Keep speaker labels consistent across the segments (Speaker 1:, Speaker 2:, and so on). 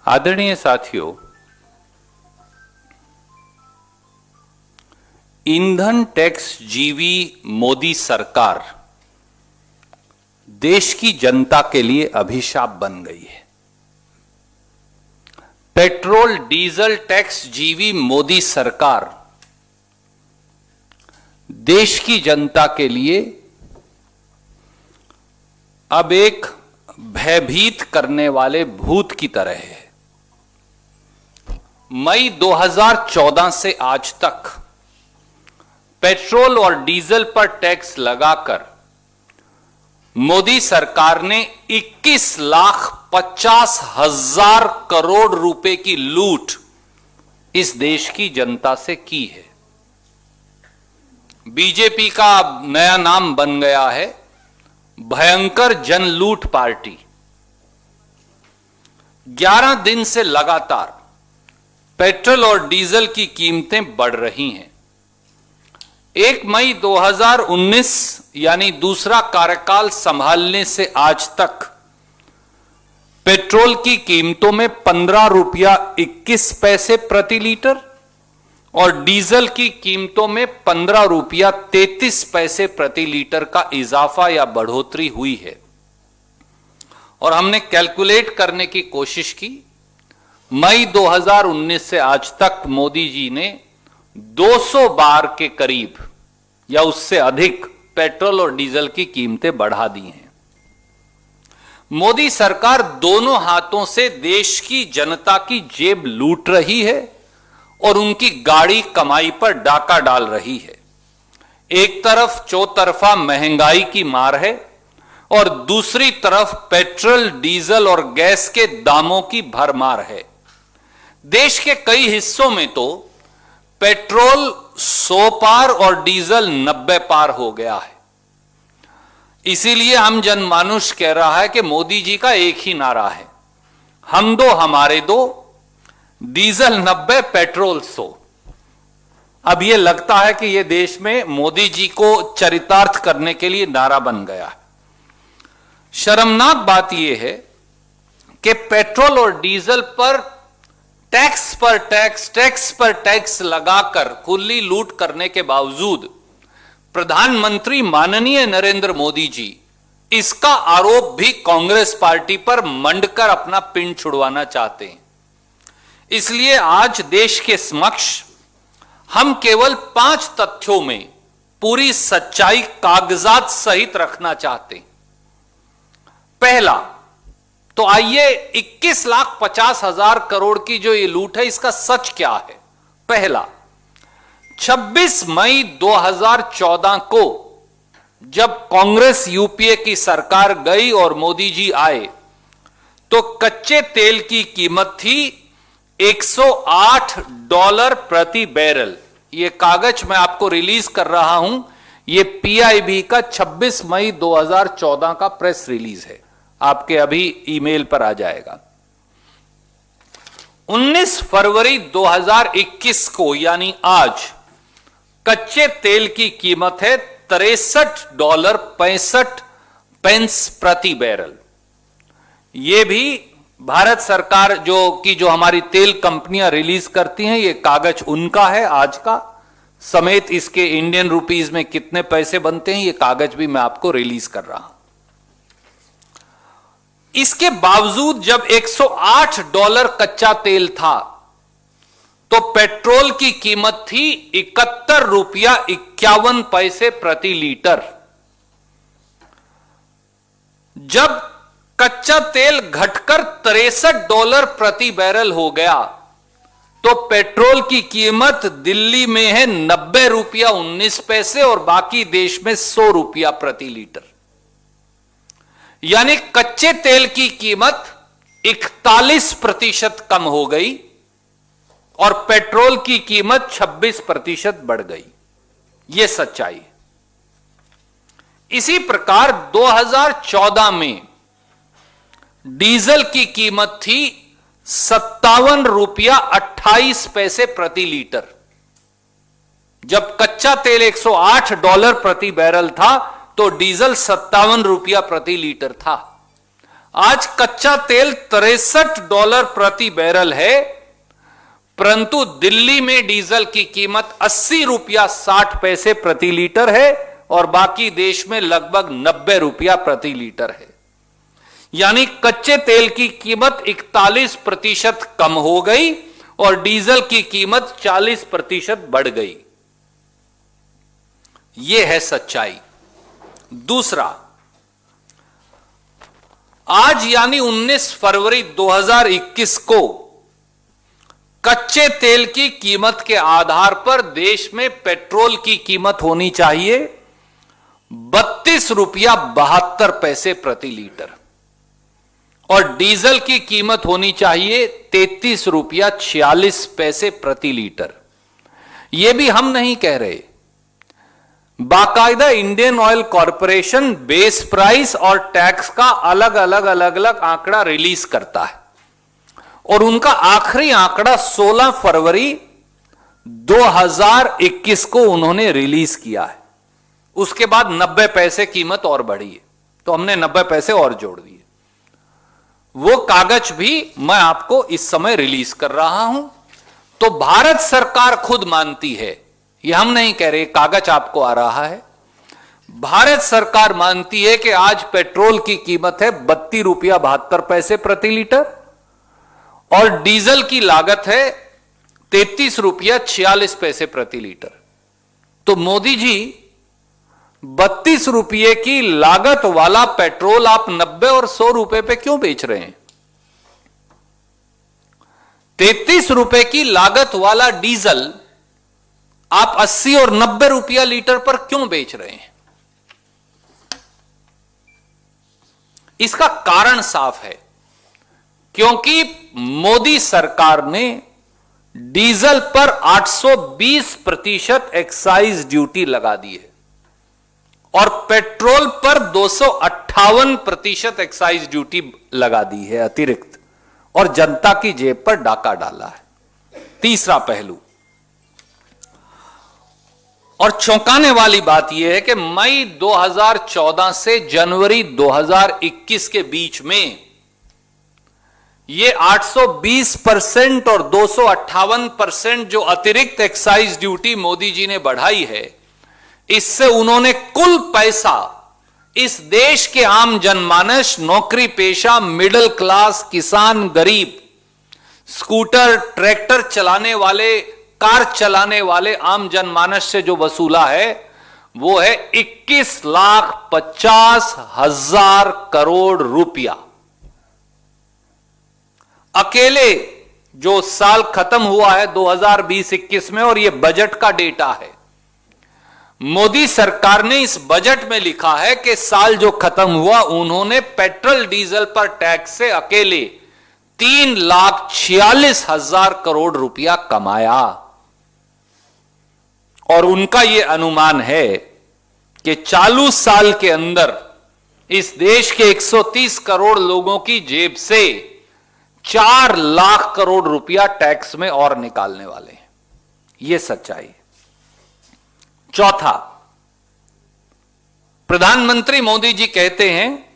Speaker 1: आदरणीय साथियों, ईंधन टैक्स जीवी मोदी सरकार देश की जनता के लिए अभिशाप बन गई है। पेट्रोल डीजल टैक्स जीवी मोदी सरकार देश की जनता के लिए अब एक भयभीत करने वाले भूत की तरह है। मई 2014 से आज तक पेट्रोल और डीजल पर टैक्स लगाकर मोदी सरकार ने 21,50,000 करोड़ रुपए की लूट इस देश की जनता से की है। बीजेपी का नया नाम बन गया है भयंकर जन लूट पार्टी। 11 दिन से लगातार पेट्रोल और डीजल की कीमतें बढ़ रही हैं। 1 मई 2019 यानी दूसरा कार्यकाल संभालने से आज तक पेट्रोल की कीमतों में 15 रुपया 21 पैसे प्रति लीटर और डीजल की कीमतों में 15 रुपया 33 पैसे प्रति लीटर का इजाफा या बढ़ोतरी हुई है। और हमने कैलकुलेट करने की कोशिश की। मई 2019 से आज तक मोदी जी ने 200 बार के करीब या उससे अधिक पेट्रोल और डीजल की कीमतें बढ़ा दी हैं। मोदी सरकार दोनों हाथों से देश की जनता की जेब लूट रही है और उनकी गाड़ी कमाई पर डाका डाल रही है। एक तरफ चौतरफा महंगाई की मार है और दूसरी तरफ पेट्रोल डीजल और गैस के दामों की भरमार है। देश के कई हिस्सों में तो पेट्रोल 100 पार और डीजल 90 पार हो गया है। इसीलिए हम जनमानुष कह रहा है कि मोदी जी का एक ही नारा है, हम दो हमारे दो, डीजल 90 पेट्रोल 100। अब यह लगता है कि यह देश में मोदी जी को चरितार्थ करने के लिए नारा बन गया है। शर्मनाक बात यह है कि पेट्रोल और डीजल पर टैक्स पर टैक्स लगाकर खुली लूट करने के बावजूद प्रधानमंत्री माननीय नरेंद्र मोदी जी इसका आरोप भी कांग्रेस पार्टी पर मंडकर अपना पिंड छुड़वाना चाहते हैं। इसलिए आज देश के समक्ष हम केवल 5 तथ्यों में पूरी सच्चाई कागजात सहित रखना चाहते हैं। पहला तो आइए 21,50,000 करोड़ की जो ये लूट है इसका सच क्या है। पहला, 26 मई 2014 को जब कांग्रेस यूपीए की सरकार गई और मोदी जी आए तो कच्चे तेल की कीमत थी $108 प्रति बैरल। ये कागज मैं आपको रिलीज कर रहा हूं, ये पीआईबी का 26 मई 2014 का प्रेस रिलीज है, आपके अभी ईमेल पर आ जाएगा। 19 फरवरी 2021 को यानी आज कच्चे तेल की कीमत है $63.65 प्रति बैरल। यह भी भारत सरकार जो हमारी तेल कंपनियां रिलीज करती हैं, यह कागज उनका है आज का, समेत इसके इंडियन रुपीज में कितने पैसे बनते हैं, यह कागज भी मैं आपको रिलीज कर रहा हूं। इसके बावजूद जब $108 कच्चा तेल था तो पेट्रोल की कीमत थी $71.51 प्रति लीटर। जब कच्चा तेल घटकर $63 प्रति बैरल हो गया तो पेट्रोल की कीमत दिल्ली में है ₹90.19 और बाकी देश में ₹100 प्रति लीटर। यानी कच्चे तेल की कीमत 41% कम हो गई और पेट्रोल की कीमत 26% बढ़ गई। यह सच्चाई। इसी प्रकार 2014 में डीजल की कीमत थी $57.28 प्रति लीटर। जब कच्चा तेल $108 प्रति बैरल था तो डीजल ₹57 प्रति लीटर था। आज कच्चा तेल $63 प्रति बैरल है, परंतु दिल्ली में डीजल की कीमत ₹80.60 प्रति लीटर है और बाकी देश में लगभग ₹90 प्रति लीटर है। यानी कच्चे तेल की कीमत 41% कम हो गई और डीजल की कीमत 40% बढ़ गई। यह है सच्चाई। दूसरा, आज यानी 19 फरवरी 2021 को कच्चे तेल की कीमत के आधार पर देश में पेट्रोल की कीमत होनी चाहिए ₹32.72 प्रति लीटर और डीजल की कीमत होनी चाहिए ₹33.46 प्रति लीटर। यह भी हम नहीं कह रहे, बाकायदा Indian oil corporation base price और टैक्स का अलग अलग आंकड़ा रिलीज करता है और उनका आखिरी आंकड़ा 16 फरवरी 2021 को उन्होंने रिलीज किया है। उसके बाद 90 पैसे कीमत और बढ़ी है, तो हमने 90 पैसे और जोड़ दिए। वो कागज भी मैं आपको इस समय रिलीज कर रहा हूं। तो भारत सरकार खुद मानती है, ये हम नहीं कह रहे, कागज आपको आ रहा है, भारत सरकार मानती है कि आज पेट्रोल की कीमत है ₹32.72 प्रति लीटर और डीजल की लागत है ₹33.46 प्रति लीटर। तो मोदी जी, ₹32 की लागत वाला पेट्रोल आप 90 और ₹100 पे क्यों बेच रहे हैं? ₹33 की लागत वाला डीजल आप 80 और ₹90 लीटर पर क्यों बेच रहे हैं? इसका कारण साफ है, क्योंकि मोदी सरकार ने डीजल पर 820% एक्साइज ड्यूटी लगा दी है और पेट्रोल पर 258% एक्साइज ड्यूटी लगा दी है अतिरिक्त, और जनता की जेब पर डाका डाला है। तीसरा पहलू, और चौंकाने वाली बात यह है कि मई 2014 से जनवरी 2021 के बीच में ये 820% और 258% जो अतिरिक्त एक्साइज ड्यूटी मोदी जी ने बढ़ाई है, इससे उन्होंने कुल पैसा इस देश के आम जनमानस, नौकरी पेशा, मिडिल क्लास, किसान, गरीब, स्कूटर, ट्रैक्टर चलाने वाले, कार चलाने वाले आम जनमानस से जो वसूला है वो है 21,50,000 करोड़ रुपया। अकेले जो साल खत्म हुआ है 2020-21 में, और ये बजट का डेटा है, मोदी सरकार ने इस बजट में लिखा है कि साल जो खत्म हुआ उन्होंने पेट्रोल डीजल पर टैक्स से अकेले 3,46,000 करोड़ रुपया कमाया। और उनका यह अनुमान है कि चालू साल के अंदर इस देश के 130 करोड़ लोगों की जेब से 4 लाख करोड़ रुपया टैक्स में और निकालने वाले हैं। यह सच्चाई। चौथा, प्रधानमंत्री मोदी जी कहते हैं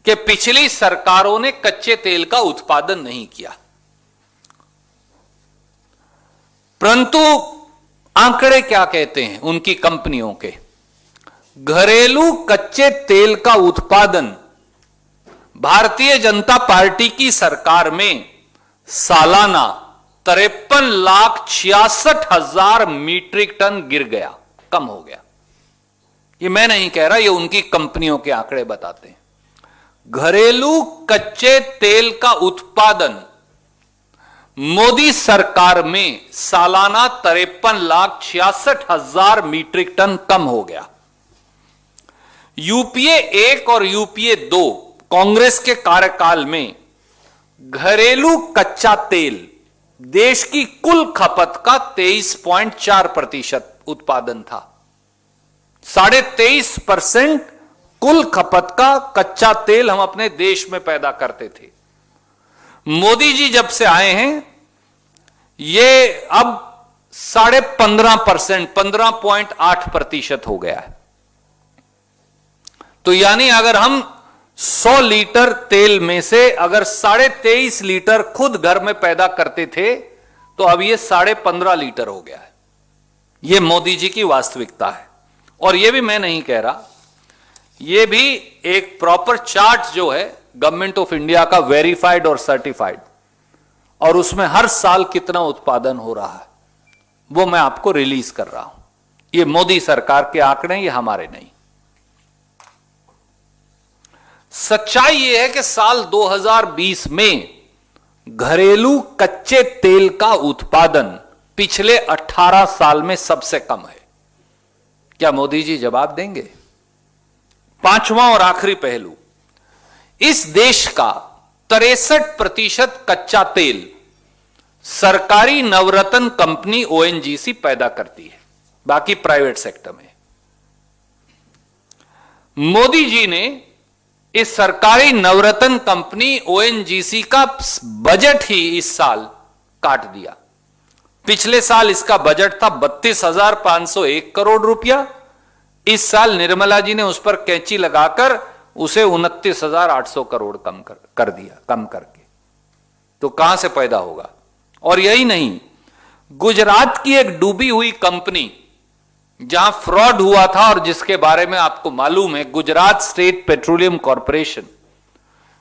Speaker 1: कि पिछली सरकारों ने कच्चे तेल का उत्पादन नहीं किया, परंतु आंकड़े क्या कहते हैं उनकी कंपनियों के? घरेलू कच्चे तेल का उत्पादन भारतीय जनता पार्टी की सरकार में सालाना 53,66,000 मीट्रिक टन गिर गया, कम हो गया। ये मैं नहीं कह रहा, ये उनकी कंपनियों के आंकड़े बताते हैं। घरेलू कच्चे तेल का उत्पादन मोदी सरकार में सालाना 53,66,000 मीट्रिक टन कम हो गया। यूपीए 1 और यूपीए 2 कांग्रेस के कार्यकाल में घरेलू कच्चा तेल देश की कुल खपत का 23.4% उत्पादन था। 23.5% कुल खपत का कच्चा तेल हम अपने देश में पैदा करते थे। मोदी जी जब से आए हैं ये अब 15.5%, 15.8% हो गया है। तो यानी अगर हम 100 लीटर तेल में से अगर 23.5 लीटर खुद घर में पैदा करते थे तो अब ये 15.5 लीटर हो गया है। ये मोदी जी की वास्तविकता है। और ये भी मैं नहीं कह रहा, ये भी एक प्रॉपर चार्ट जो है गवर्नमेंट ऑफ इंडिया का, वेरीफाइड और सर्टिफाइड, और उसमें हर साल कितना उत्पादन हो रहा है वो मैं आपको रिलीज कर रहा हूं। ये मोदी सरकार के आंकड़े, ये हमारे नहीं। सच्चाई यह है कि साल 2020 में घरेलू कच्चे तेल का उत्पादन पिछले 18 साल में सबसे कम है। क्या मोदी जी जवाब देंगे? पांचवां और आखिरी पहलू, इस देश का 63% कच्चा तेल सरकारी नवरत्न कंपनी ओएनजीसी पैदा करती है, बाकी प्राइवेट सेक्टर में। मोदी जी ने इस सरकारी नवरत्न कंपनी ओएनजीसी का बजट ही इस साल काट दिया। पिछले साल इसका बजट था 32,501 करोड़ रुपया। इस साल निर्मला जी ने उस पर कैंची लगाकर उसे 29,800 करोड़ कम करके। तो कहां से पैदा होगा? और यही नहीं, गुजरात की एक डूबी हुई कंपनी जहां फ्रॉड हुआ था और जिसके बारे में आपको मालूम है, Gujarat state petroleum corporation,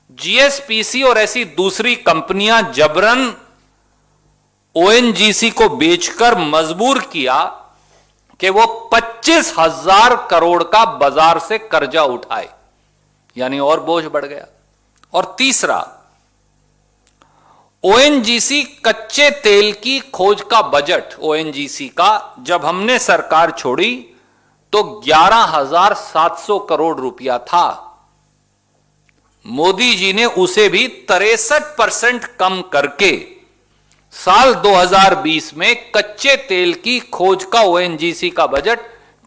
Speaker 1: GSPC और ऐसी दूसरी कंपनियां जबरन ओएनजीसी को बेचकर मजबूर किया कि वो 25,000 करोड़ का बाजार से कर्जा उठाए, यानी और बोझ बढ़ गया। और तीसरा, ओएनजीसी कच्चे तेल की खोज का बजट ओएनजीसी का जब हमने सरकार छोड़ी तो 11,700 करोड़ रुपया था। मोदी जी ने उसे भी 63% कम करके साल 2020 में कच्चे तेल की खोज का ओएनजीसी का बजट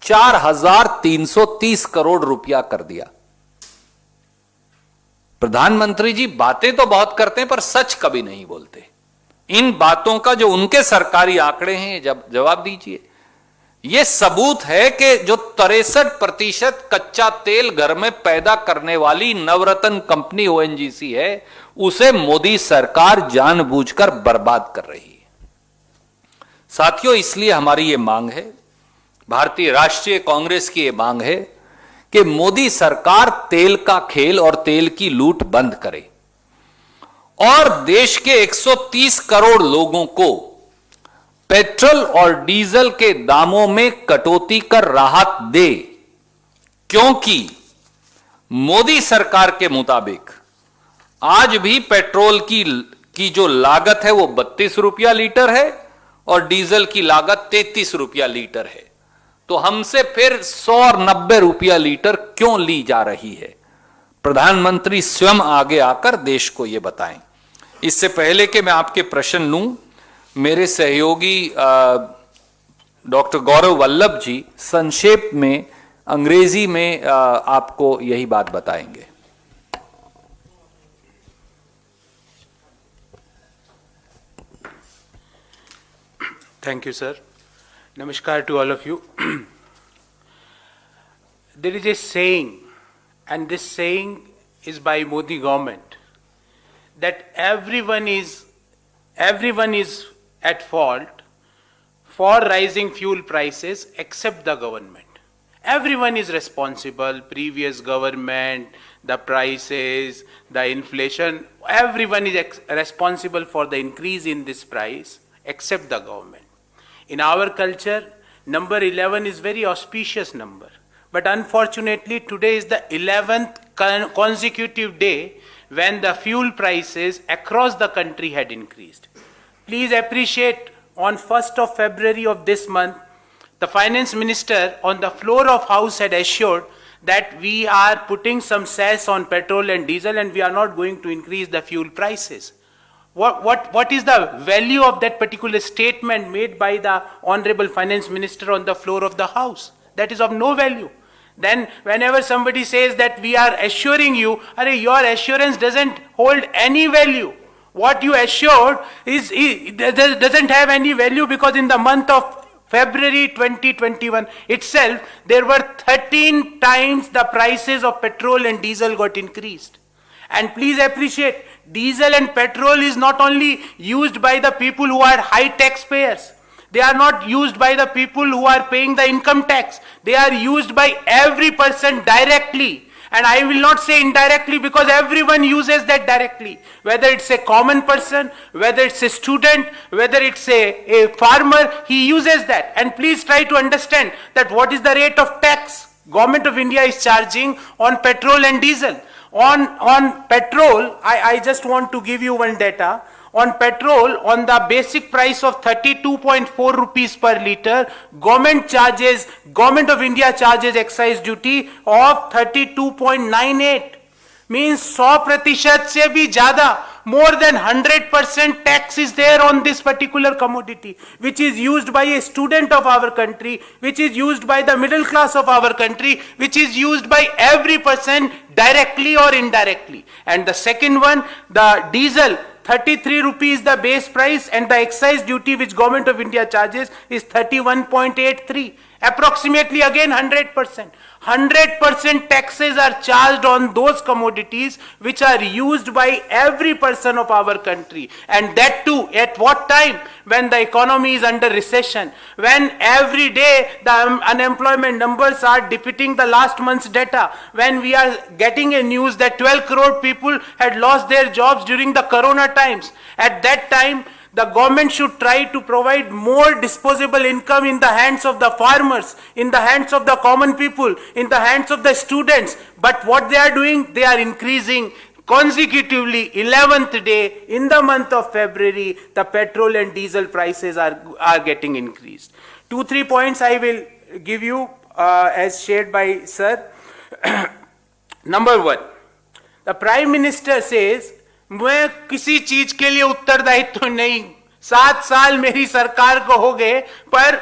Speaker 1: 4,330 करोड़ रुपया कर दिया। प्रधानमंत्री जी बातें तो बहुत करते हैं पर सच कभी नहीं बोलते। इन बातों का जो उनके सरकारी आंकड़े हैं, जब जवाब दीजिए। यह सबूत है कि जो 63% कच्चा तेल घर में पैदा करने वाली नवरत्न कंपनी ओएनजीसी है, उसे मोदी सरकार जानबूझकर बर्बाद कर रही है। साथियों, इसलिए हमारी यह मांग है, भारतीय राष्ट्रीय कांग्रेस की यह मांग है कि मोदी सरकार तेल का खेल और तेल की लूट बंद करे और देश के 130 करोड़ लोगों को पेट्रोल और डीजल के दामों में कटौती कर राहत दे। क्योंकि मोदी सरकार के मुताबिक आज भी पेट्रोल की जो लागत है वो 32 रुपया लीटर है और डीजल की लागत 33 रुपया लीटर है। तो हमसे फिर 100 और 90 रुपया लीटर क्यों ली जा रही है? प्रधानमंत्री स्वयं आगे आकर देश को यह बताएं। इससे पहले कि मैं आपके प्रश्न लूं, मेरे सहयोगी डॉक्टर गौरव वल्लभ जी संक्षेप में अंग्रेजी में आपको यही बात बताएंगे।
Speaker 2: Thank you, sir. Namaskar to all of you. There is a saying, and this saying is by Modi government, that everyone is at fault for rising fuel prices except the government. Everyone is responsible, previous government, the prices, the inflation, everyone is responsible for the increase in this price except the government. In our culture, number 11 is very auspicious number. But unfortunately, today is the 11th consecutive day when the fuel prices across the country had increased. Please appreciate, on 1st of February of this month, the finance minister on the floor of House had assured that we are putting some cess on petrol and diesel and we are not going to increase the fuel prices. What is the value of that particular statement made by the Honorable Finance Minister on the floor of the House? That is of no value. Then whenever somebody says that we are assuring you, your assurance doesn't hold any value. What you assured doesn't have any value, because in the month of February 2021 itself, there were 13 times the prices of petrol and diesel got increased. And please appreciate, diesel and petrol is not only used by the people who are high taxpayers. They are not used by the people who are paying the income tax. They are used by every person directly. And I will not say indirectly because everyone uses that directly. Whether it's a common person, whether it's a student, whether it's a farmer, he uses that. And please try to understand that what is the rate of tax Government of India is charging on petrol and diesel. On petrol, I just want to give you one data. On petrol, on the basic price of 32.4 rupees per litre, Government of India charges excise duty of 32.98. Means 100% से भी ज़्यादा, more than 100% tax is there on this particular commodity, which is used by a student of our country, which is used by the middle class of our country, which is used by every person directly or indirectly. And the second one, the diesel, 33 rupees the base price, and the excise duty which Government of India charges is 31.83. Approximately again 100%. 100% taxes are charged on those commodities which are used by every person of our country. And that too, at what time? When the economy is under recession. When every day the unemployment numbers are defeating the last month's data. When we are getting a news that 12 crore people had lost their jobs during the corona times. At that time, the government should try to provide more disposable income in the hands of the farmers, in the hands of the common people, in the hands of the students. But what they are doing, they are increasing consecutively 11th day in the month of February, the petrol and diesel prices are getting increased. 2-3 points I will give you as shared by Sir. Number one, the Prime Minister says, मैं किसी चीज के लिए उत्तरदायित्व नहीं, 7 साल मेरी सरकार को हो गए पर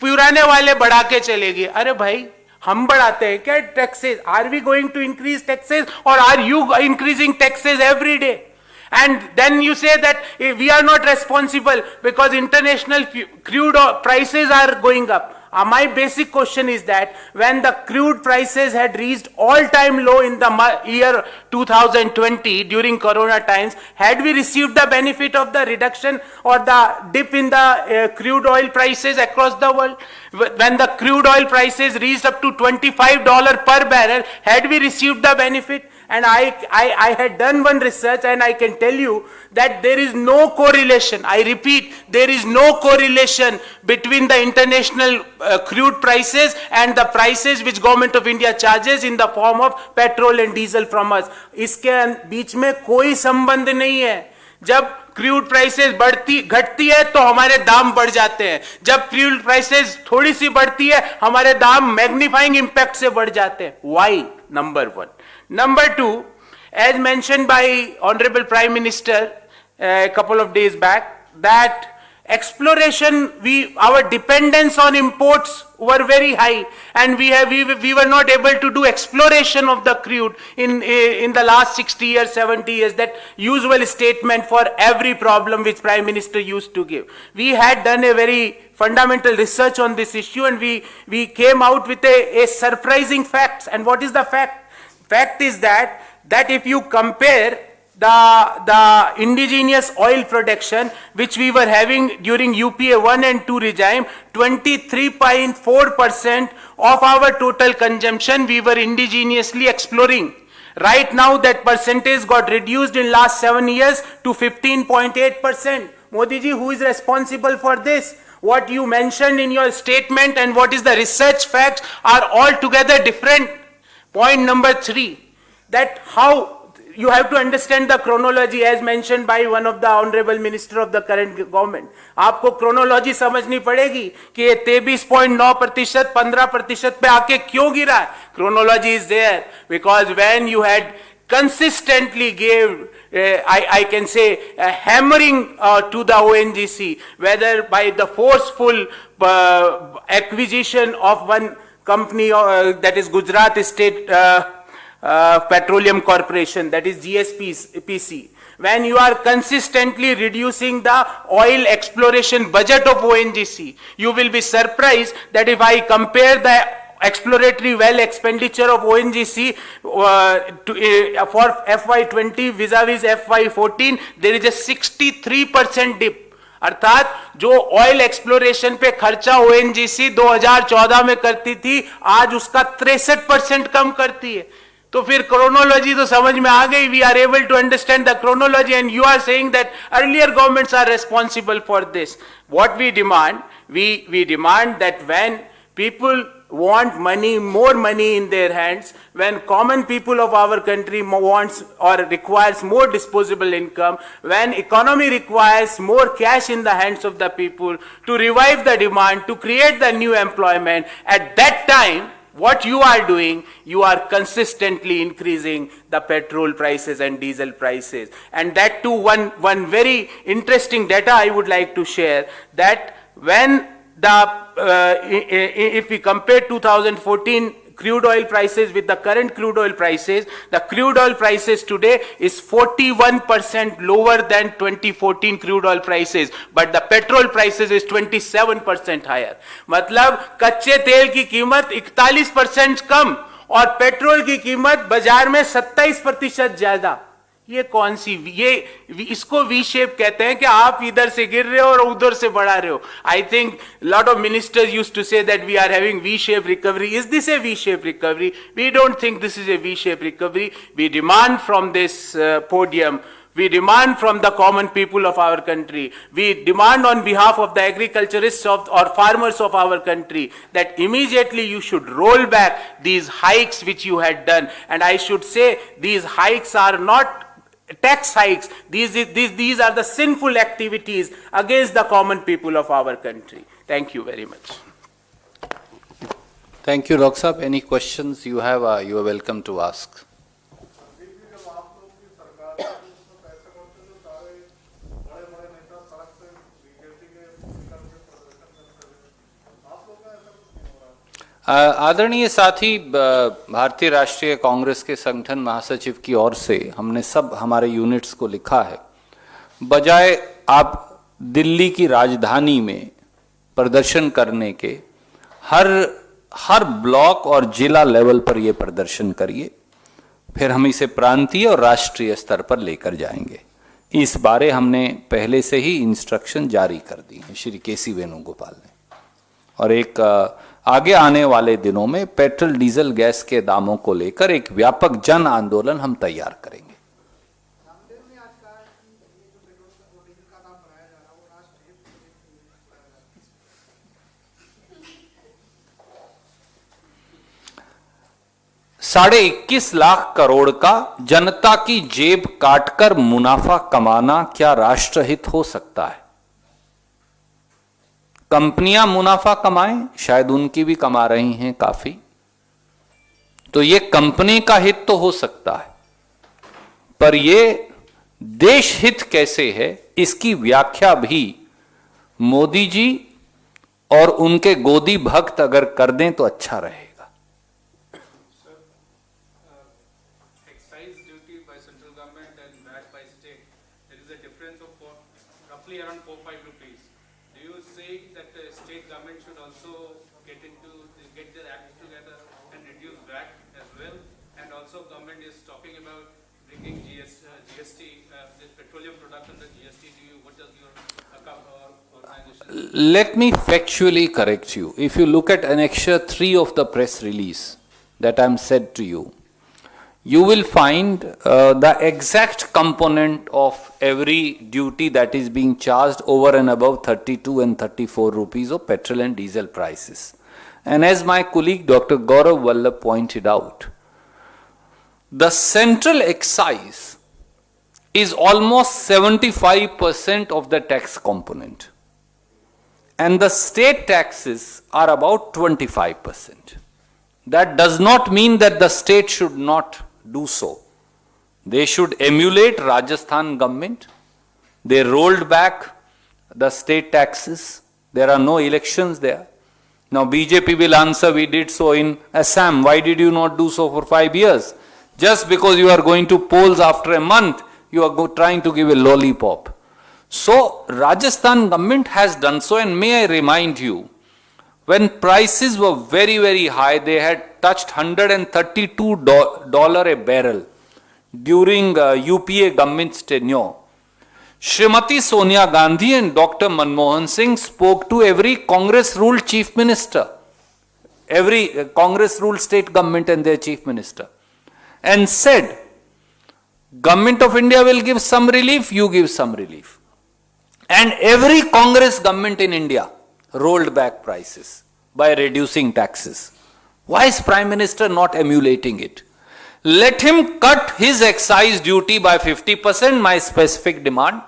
Speaker 2: पुराने वाले बढ़ा के चले गए. अरे भाई, हम बढ़ाते हैं क्या taxes? Are we going to increase taxes और are you increasing taxes every day? And then you say that we are not responsible because international crude prices are going up. My basic question is that when the crude prices had reached all-time low in the year 2020 during Corona times, had we received the benefit of the reduction or the dip in the crude oil prices across the world? When the crude oil prices reached up to $25 per barrel, had we received the benefit? And I had done one research and I can tell you that there is no correlation. I repeat, there is no correlation between the international crude prices and the prices which Government of India charges in the form of petrol and diesel from us. इसके बीच में कोई संबंध नहीं है. जब crude prices घटती है तो हमारे दाम बढ़ जाते हैं. जब क्रूड प्राइसेस थोड़ी सी बढ़ती है हमारे दाम मैग्नीफाइंग इंपैक्ट से बढ़ जाते हैं. Why? Number one. Number two, as mentioned by Honorable Prime Minister a couple of days back, that exploration, our dependence on imports were very high, and we were not able to do exploration of the crude in the last 60 years, 70 years. That usual statement for every problem which Prime Minister used to give. We had done a very fundamental research on this issue, and we came out with a surprising facts. And what is the fact? Fact is that if you compare the indigenous oil production which we were having during UPA 1 and 2 regime, 23.4% of our total consumption we were indigenously exploring. Right now that percentage got reduced in last 7 years to 15.8%. Modi ji, who is responsible for this? What you mentioned in your statement and what is the research facts are altogether different. Point number 3, that how you have to understand the chronology as mentioned by one of the honorable minister of the current government. आपको chronology समझनी पड़ेगी कि ये 23.9%, 15% पे आके क्यों गिरा है. Chronology is there because when you had consistently gave I can say a hammering to the ONGC, whether by the forceful acquisition of one company that is Gujarat State Petroleum Corporation, that is GSPC, when you are consistently reducing the oil exploration budget of ONGC, you will be surprised that if I compare the exploratory well expenditure of ONGC for FY20 vis-a-vis FY14, there is a 63% dip. अर्थात जो oil exploration पे खर्चा ONGC 2014 में करती थी, आज उसका 63% कम करती है. तो फिर क्रोनोलॉजी तो समझ में आ गई. We are able to understand the chronology and you are saying that earlier governments are responsible for this. What we demand, we demand that when people want money, more money in their hands, when common people of our country wants or requires more disposable income, when economy requires more cash in the hands of the people to revive the demand, to create the new employment, at that time, what you are doing, you are consistently increasing the petrol prices and diesel prices. And that too, one very interesting data I would like to share, that when if we compare 2014 crude oil prices with the current crude oil prices, the crude oil prices today is 41% lower than 2014 crude oil prices, but the petrol prices is 27% higher. मतलब कच्चे तेल की कीमत 41% कम और petrol की कीमत बाजार में 27% ज्यादा. ये कौन सी, ये इसको वी शेप कहते हैं कि आप इधर से गिर रहे हो और उधर से बढ़ा रहे हो. I think lot of ministers used to say that we are having V shape recovery. Is this a V shape recovery? We don't think this is a V shape recovery. We demand from this podium, we demand from the common people of our country, we demand on behalf of the agriculturists or farmers of our country, that immediately you should roll back these hikes which you had done. And I should say, these hikes are not tax hikes. These are the sinful activities against the common people of our country. Thank you very much.
Speaker 1: Thank you, Dr. Saab. Any questions you have, you are welcome to ask. आदरणीय साथी, भारतीय राष्ट्रीय कांग्रेस के संगठन महासचिव की ओर से हमने सब हमारे यूनिट्स को लिखा है, बजाय आप दिल्ली की राजधानी में प्रदर्शन करने के हर ब्लॉक और जिला लेवल पर यह प्रदर्शन करिए, फिर हम इसे प्रांतीय और राष्ट्रीय स्तर पर लेकर जाएंगे. इस बारे हमने पहले से ही इंस्ट्रक्शन जारी कर दी है श्री केसी वेणुगोपाल ने. और एक आगे आने वाले दिनों में पेट्रोल डीजल गैस के दामों को लेकर एक व्यापक जन आंदोलन हम तैयार करेंगे. $21.5 लाख करोड़ का जनता की जेब काटकर मुनाफा कमाना क्या राष्ट्रहित हो सकता है? कंपनियां मुनाफा कमाएं, शायद उनकी भी कमा रही हैं काफी, तो ये कंपनी का हित तो हो सकता है, पर ये देश हित कैसे है, इसकी व्याख्या भी मोदी जी और उनके गोदी भक्त अगर कर दें तो अच्छा रहेगा.
Speaker 3: Excise duty by central government and VAT by state, there is a difference of roughly around 4-5 rupees. Do you say that the state government should also get their act together and reduce VAT as well? And also government is talking about bringing GST, the petroleum product under GST. What does your organization?
Speaker 1: Let me factually correct you. If you look at Annexure 3 of the press release that I am said to you, you will find the exact component of every duty that is being charged over and above 32 and 34 rupees of petrol and diesel prices. And as my colleague Dr. Gaurav Vallabh pointed out, the central excise is almost 75% of the tax component, and the state taxes are about 25%. That does not mean that the state should not do so. They should emulate Rajasthan government. They rolled back the state taxes. There are no elections there. Now BJP will answer, we did so in Assam. Why did you not do so for 5 years? Just because you are going to polls after a month, you are trying to give a lollipop. So Rajasthan government has done so, and may I remind you, when prices were very, very high, they had touched $132 a barrel during UPA government's tenure. Srimati Sonia Gandhi and Dr. Manmohan Singh spoke to every Congress-ruled chief minister, every Congress-ruled state government and their chief minister, and said, Government of India will give some relief, you give some relief. And every Congress government in India rolled back prices by reducing taxes. Why is Prime Minister not emulating it? Let him cut his excise duty by 50%, my specific demand,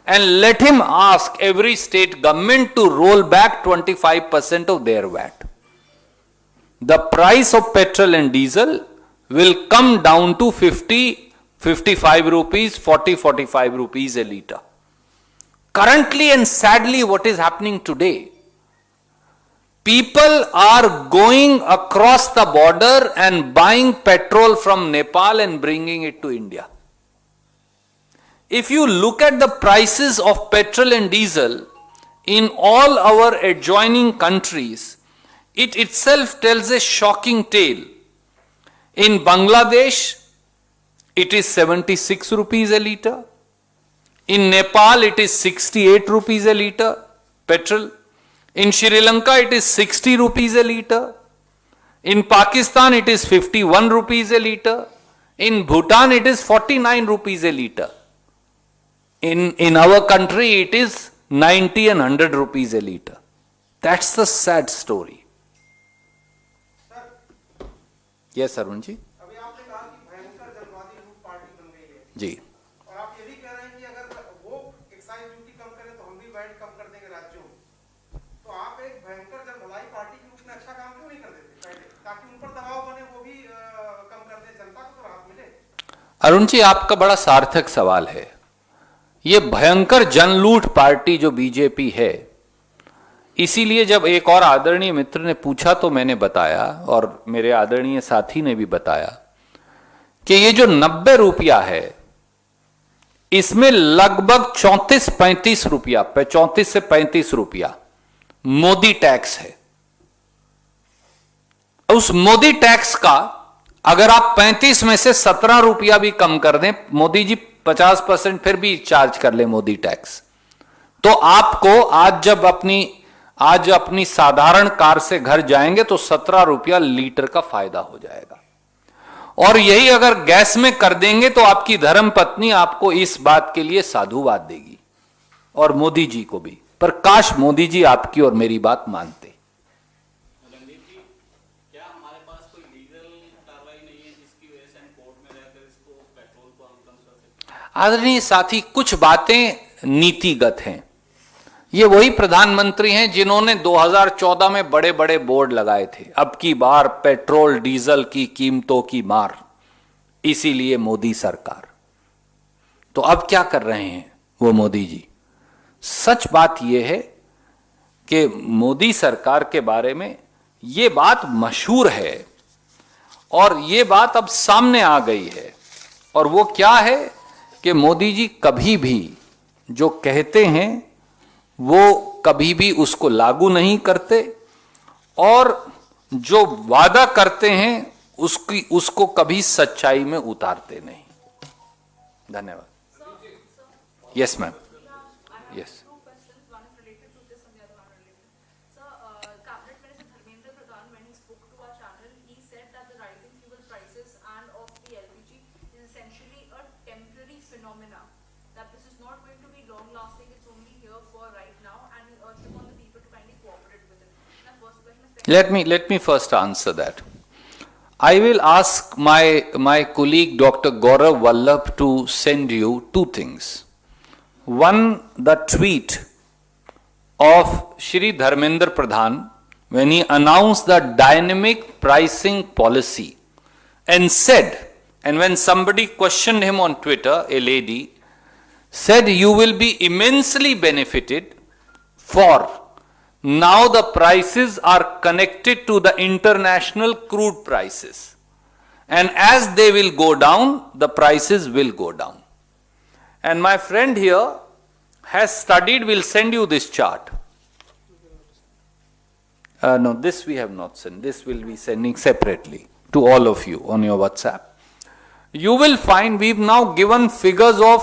Speaker 1: and let him ask every state government to roll back 25% of their VAT. The price of petrol and diesel will come down to 55 rupees, 45 rupees a litre. Currently and sadly, what is happening today? People are going across the border and buying petrol from Nepal and bringing it to India. If you look at the prices of petrol and diesel in all our adjoining countries, it itself tells a shocking tale. In Bangladesh, it is 76 rupees a litre. In Nepal, it is 68 rupees a litre, petrol. In Sri Lanka, it is 60 rupees a litre. In Pakistan, it is 51 rupees a litre. In Bhutan, it is 49 rupees a litre. In our country, it is 90 and 100 rupees a litre. That's the sad story. Yes, Arun ji?
Speaker 4: अभी आपने कहा कि भयंकर जनवादी लूट party बन गई है
Speaker 1: जी.
Speaker 4: और आप ये भी कह रहे हैं कि अगर वो एक्साइज ड्यूटी कम करें तो हम भी वैट कम कर देंगे राज्यों में। तो आप एक भयंकर जनभलाई पार्टी के रूप में अच्छा काम क्यों नहीं कर देते पहले, ताकि उन पर दबाव बने, वो भी कम कर दे, जनता को तो राहत मिले।
Speaker 1: अरुण जी, आपका बड़ा सार्थक सवाल है। ये भयंकर जनलूट पार्टी जो बीजेपी है, इसीलिए जब एक और आदरणीय मित्र ने पूछा तो मैंने बताया, और मेरे आदरणीय साथी ने भी बताया, कि ये जो 90 रुपया है, इसमें लगभग 34-35 रुपया, 34 से 35 रुपया मोदी टैक्स है। उस मोदी टैक्स का अगर आप 35 में से 17 रुपया भी कम कर दें, मोदी जी 50% फिर भी चार्ज कर ले मोदी टैक्स, तो आपको आज अपनी साधारण कार से घर जाएंगे तो 17 रुपया लीटर का फायदा हो जाएगा। और यही अगर गैस में कर देंगे तो आपकी धर्मपत्नी आपको इस बात के लिए साधुवाद देगी, और मोदी जी को भी। पर काश मोदी जी आपकी और मेरी बात मानते।
Speaker 5: रणदीप जी, क्या हमारे पास कोई लीगल कार्रवाई नहीं है जिसकी वजह से हम कोर्ट में रहकर इसको पेट्रोल को हम कम कर सकते हैं?
Speaker 1: आदरणीय साथी, कुछ बातें नीतिगत हैं। ये वही प्रधानमंत्री हैं जिन्होंने 2014 में बड़े बड़े बोर्ड लगाए थे, अब की बार पेट्रोल डीजल की कीमतों की मार, इसीलिए मोदी सरकार। तो अब क्या कर रहे हैं वो मोदी जी? सच बात यह है कि मोदी सरकार के बारे में ये बात मशहूर है, और ये बात अब सामने आ गई है। और वो क्या है कि मोदी जी कभी भी जो कहते हैं वो कभी भी उसको लागू नहीं करते, और जो वादा करते हैं उसको कभी सच्चाई में उतारते नहीं। धन्यवाद। Yes ma'am, yes. Let me first answer that. I will ask my colleague Dr. Gaurav Vallabh to send you two things. One, the tweet of Shri Dharmendra Pradhan when he announced the dynamic pricing policy and said, and when somebody questioned him on Twitter, a lady said, you will be immensely benefited, for now the prices are connected to the international crude prices. And as they will go down, the prices will go down. And my friend here has studied, we'll send you this chart. No, this we have not sent. This will be sending separately to all of you on your WhatsApp. You will find we've now given figures of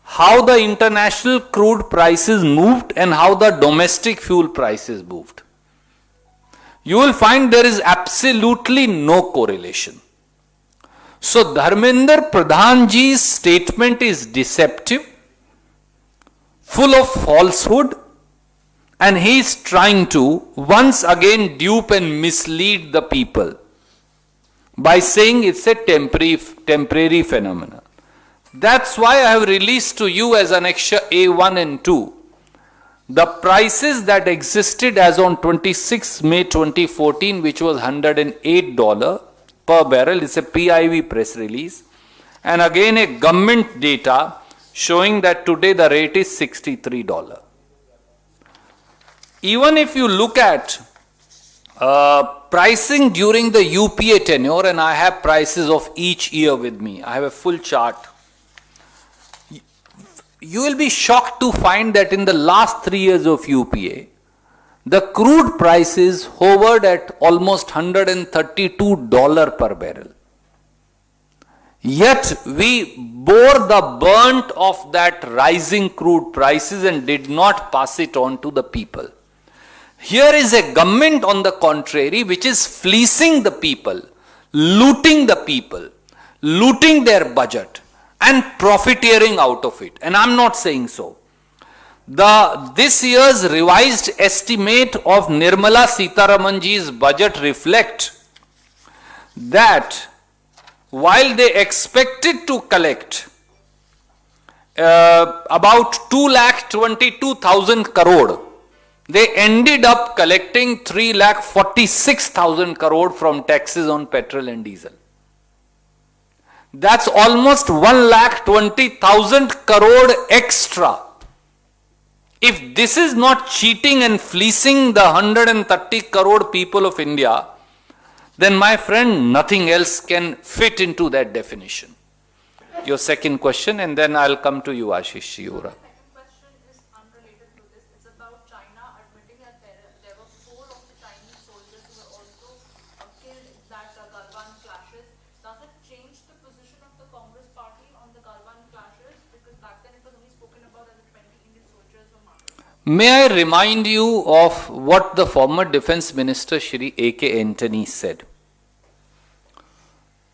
Speaker 1: how the international crude prices moved and how the domestic fuel prices moved. You will find there is absolutely no correlation. So Dharmendra Pradhanji's statement is deceptive, full of falsehood, and he is trying to once again dupe and mislead the people by saying it's a temporary phenomenon. That's why I have released to you as Annexure A1 and 2 the prices that existed as on 26 May 2014, which was $108 per barrel. It's a PIV press release. And again a government data showing that today the rate is $63. Even if you look at pricing during the UPA tenure, and I have prices of each year with me, I have a full chart. You will be shocked to find that in the last 3 years of UPA, the crude prices hovered at almost $132 per barrel. Yet we bore the brunt of that rising crude prices and did not pass it on to the people. Here is a government, on the contrary, which is fleecing the people, looting the people, looting their budget and profiteering out of it. And I'm not saying so. This year's revised estimate of Nirmala Sitharamanji's budget reflect that while they expected to collect about 2,22,000 crore, they ended up collecting 3,46,000 crore from taxes on petrol and diesel. That's almost 1,20,000 crore extra. If this is not cheating and fleecing the 130 crore people of India, then my friend, nothing else can fit into that definition. Your second question, and then I'll come to you, Ashish Shiura.
Speaker 6: Second question is unrelated to this. It's about China admitting that there were 4 of the Chinese soldiers who were also killed in that Galwan clashes. Does it change the position of the Congress party on the Galwan clashes? Because back then it was only spoken about as the 20 Indian soldiers were martyred.
Speaker 1: May I remind you of what the former Defence Minister Shri A.K. Antony said?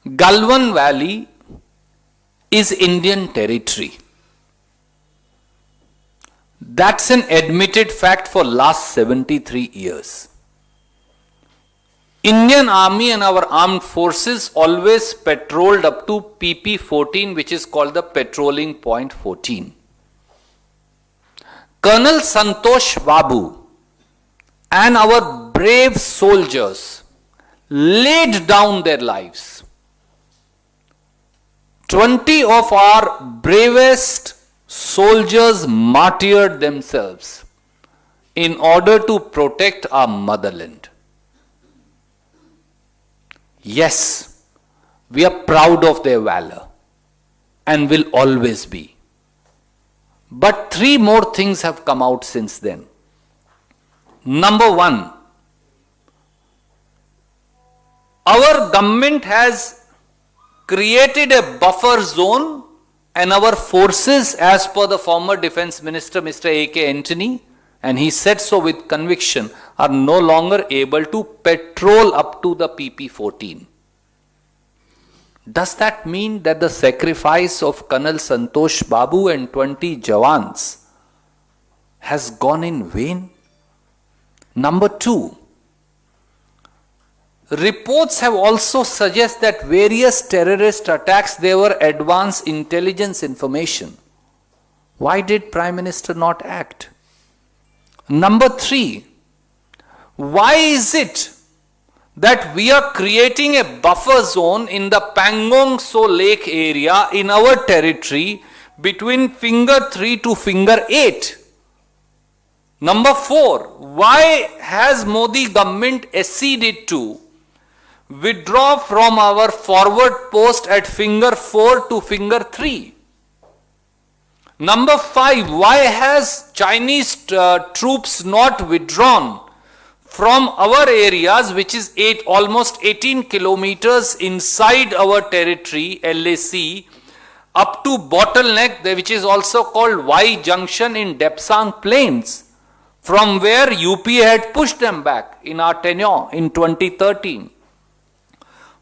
Speaker 1: Galwan Valley is Indian territory. That's an admitted fact for last 73 years. Indian Army and our armed forces always patrolled up to PP 14, which is called the patrolling point 14. Colonel Santosh Babu and our brave soldiers laid down their lives. 20 of our bravest soldiers martyred themselves in order to protect our motherland. Yes, we are proud of their valor and will always be. But 3 more things have come out since then. Number 1, our government has created a buffer zone, and our forces, as per the former Defence Minister Mr. A.K. Antony, and he said so with conviction, are no longer able to patrol up to the PP 14. Does that mean that the sacrifice of Colonel Santosh Babu and 20 Jawans has gone in vain? Number 2, reports have also suggested that various terrorist attacks, they were advanced intelligence information. Why did Prime Minister not act? Number 3, why is it that we are creating a buffer zone in the Pangong Tso Lake area in our territory between finger 3 to finger 8? Number 4, why has Modi government acceded to withdraw from our forward post at finger 4 to finger 3. Number 5, why has Chinese troops not withdrawn from our areas, which is almost 18 kilometers inside our territory, LAC, up to bottleneck, which is also called Y junction in Depsang Plains, from where UP had pushed them back in our tenure in 2013.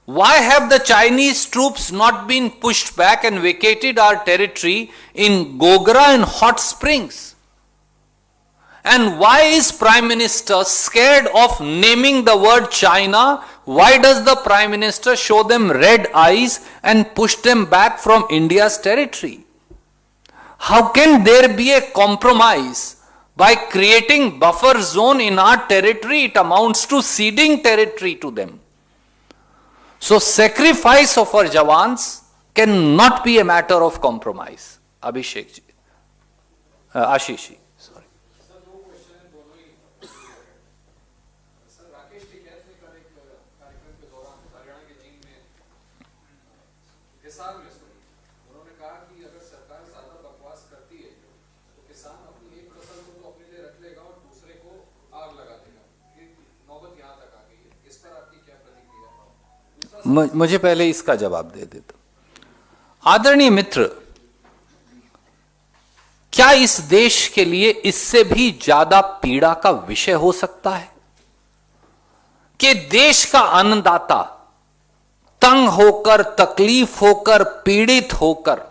Speaker 1: Why have the Chinese troops not been pushed back and vacated our territory in Gogra and Hot Springs? And why is Prime Minister scared of naming the word China? Why does the Prime Minister show them red eyes and push them back from India's territory? How can there be a compromise? By creating buffer zone in our territory, it amounts to ceding territory to them. So sacrifice of our jawans cannot be a matter of compromise. Abhishek ji, Ashish ji, sorry.
Speaker 3: Sir दो question है, दोनों ही sir Rakesh Tikait ने कल एक कार्यक्रम के दौरान हरियाणा के जींद में हिसार में सुनी, उन्होंने कहा कि अगर सरकार ज्यादा बकवास करती है तो किसान अपनी एक फसल को तो अपने लिए रख लेगा और दूसरे को आग लगा देगा। ये नौबत यहाँ तक आ गई है, इस पर आपकी क्या प्रतिक्रिया है?
Speaker 1: मुझे पहले इसका जवाब दे देता। आदरणीय मित्र, क्या इस देश के लिए इससे भी ज्यादा पीड़ा का विषय हो सकता है कि देश का अन्नदाता तंग होकर, तकलीफ होकर, पीड़ित होकर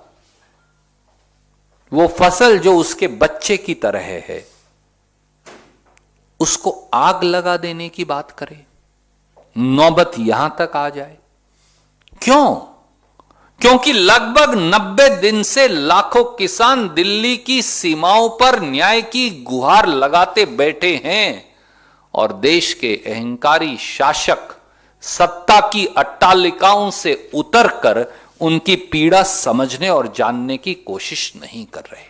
Speaker 1: वो फसल जो उसके बच्चे की तरह है उसको आग लगा देने की बात करे, नौबत यहां तक आ जाए? क्यों? क्योंकि लगभग 90 दिन से लाखों किसान दिल्ली की सीमाओं पर न्याय की गुहार लगाते बैठे हैं और देश के अहंकारी शासक सत्ता की अट्टालिकाओं से उतरकर उनकी पीड़ा समझने और जानने की कोशिश नहीं कर रहे।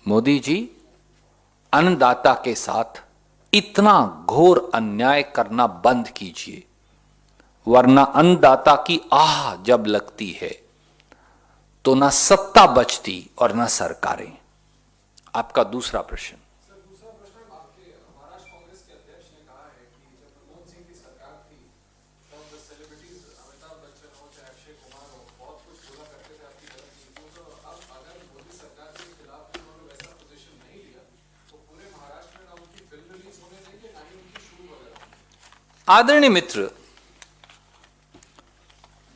Speaker 1: मोदी जी, अन्नदाता के साथ इतना घोर अन्याय करना बंद कीजिए, वरना अन्नदाता की आह जब लगती है तो ना सत्ता बचती और ना सरकारें। आपका दूसरा प्रश्न।
Speaker 3: सर दूसरा प्रश्न, आपके महाराष्ट्र कांग्रेस के अध्यक्ष ने कहा है कि जब मनमोहन सिंह की सरकार थी तब सेलिब्रिटीज अमिताभ बच्चन हो चाहे अक्षय कुमार हो बहुत कुछ बोला करते थे आपकी गलत नीतियों को, तो अब अगर मोदी सरकार के खिलाफ भी उन्होंने वैसा पोजीशन नहीं लिया तो पूरे महाराष्ट्र में ना उनकी फिल्म रिलीज होने देंगे ना ही उनकी शूट वगैरह।
Speaker 1: आदरणीय मित्र,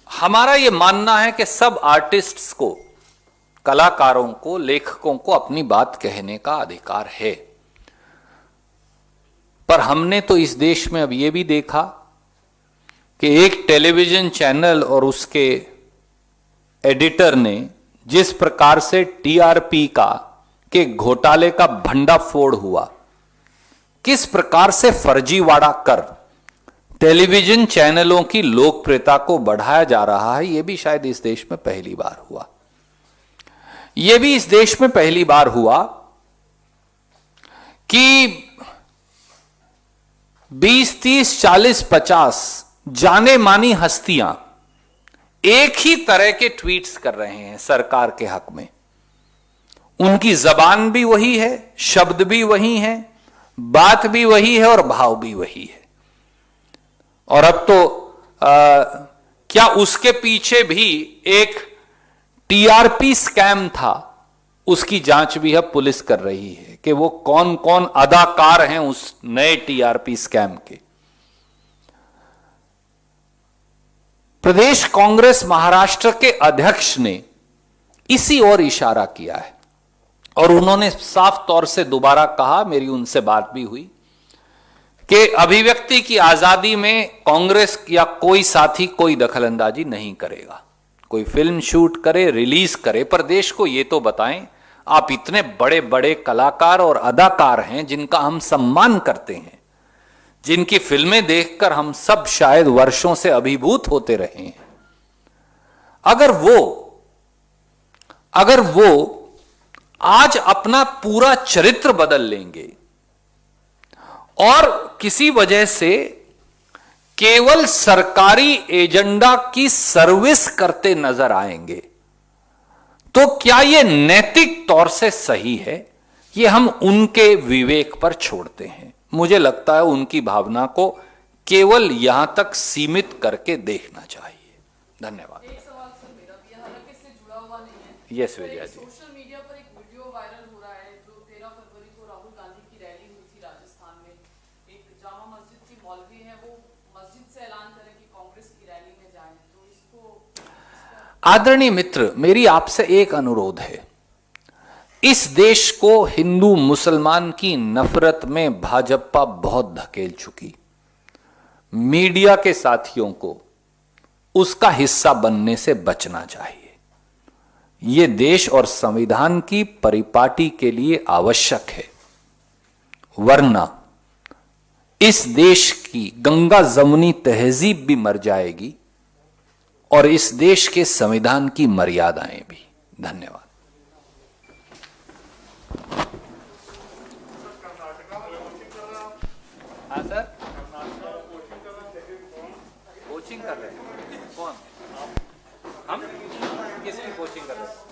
Speaker 1: हमारा यह मानना है कि सब आर्टिस्ट्स को, कलाकारों को, लेखकों को अपनी बात कहने का अधिकार है। पर हमने तो इस देश में अब यह भी देखा कि एक टेलीविजन चैनल और उसके एडिटर ने जिस प्रकार से टीआरपी के घोटाले का भंडाफोड़ हुआ, किस प्रकार से फर्जीवाड़ा कर टेलीविजन चैनलों की लोकप्रियता को बढ़ाया जा रहा है, यह भी शायद इस देश में पहली बार हुआ। यह भी इस देश में पहली बार हुआ कि 20, 30, 40, 50 जाने मानी हस्तियां एक ही तरह के ट्वीट्स कर रहे हैं सरकार के हक में। उनकी जबान भी वही है, शब्द भी वही है, बात भी वही है और भाव भी वही है। और अब तो क्या उसके पीछे भी एक टीआरपी स्कैम था, उसकी जांच भी अब पुलिस कर रही है कि वो कौन कौन अदाकार हैं उस नए टीआरपी स्कैम के। प्रदेश कांग्रेस महाराष्ट्र के अध्यक्ष ने इसी ओर इशारा किया है और उन्होंने साफ तौर से दोबारा कहा, मेरी उनसे बात भी हुई, कि अभिव्यक्ति की आजादी में कांग्रेस या कोई साथी कोई दखलंदाजी नहीं करेगा। कोई फिल्म शूट करे, रिलीज करे, पर देश को यह तो बताएं, आप इतने बड़े बड़े कलाकार और अदाकार हैं जिनका हम सम्मान करते हैं, जिनकी फिल्में देखकर हम सब शायद वर्षों से अभिभूत होते रहे हैं, अगर वो आज अपना पूरा चरित्र बदल लेंगे और किसी वजह से केवल सरकारी एजेंडा की सर्विस करते नजर आएंगे, तो क्या यह नैतिक तौर से सही है? ये हम उनके विवेक पर छोड़ते हैं। मुझे लगता है उनकी भावना को केवल यहां तक सीमित करके देखना चाहिए। धन्यवाद।
Speaker 6: एक सवाल सर मेरा भी है, हालांकि इससे जुड़ा हुआ नहीं है।
Speaker 1: यस
Speaker 6: तो
Speaker 1: विजया
Speaker 6: एक
Speaker 1: जी।
Speaker 6: सोशल मीडिया पर एक वीडियो वायरल हो रहा है जो 13 फरवरी को राहुल गांधी की रैली हुई थी राजस्थान में। एक जामा मस्जिद की मौलवी है, वो मस्जिद से ऐलान करें कि कांग्रेस की रैली में जाएं, तो इसको
Speaker 1: आदरणीय मित्र, मेरी आपसे एक अनुरोध है। इस देश को हिंदू मुसलमान की नफरत में भाजपा बहुत धकेल चुकी। मीडिया के साथियों को उसका हिस्सा बनने से बचना चाहिए। यह देश और संविधान की परिपाटी के लिए आवश्यक है, वरना इस देश की गंगा जमुनी तहजीब भी मर जाएगी और इस देश के संविधान की मर्यादाएं भी। धन्यवाद। हाँ सर, कोचिंग कर रहे हैं। कौन? हम किसकी कोचिंग कर रहे हैं?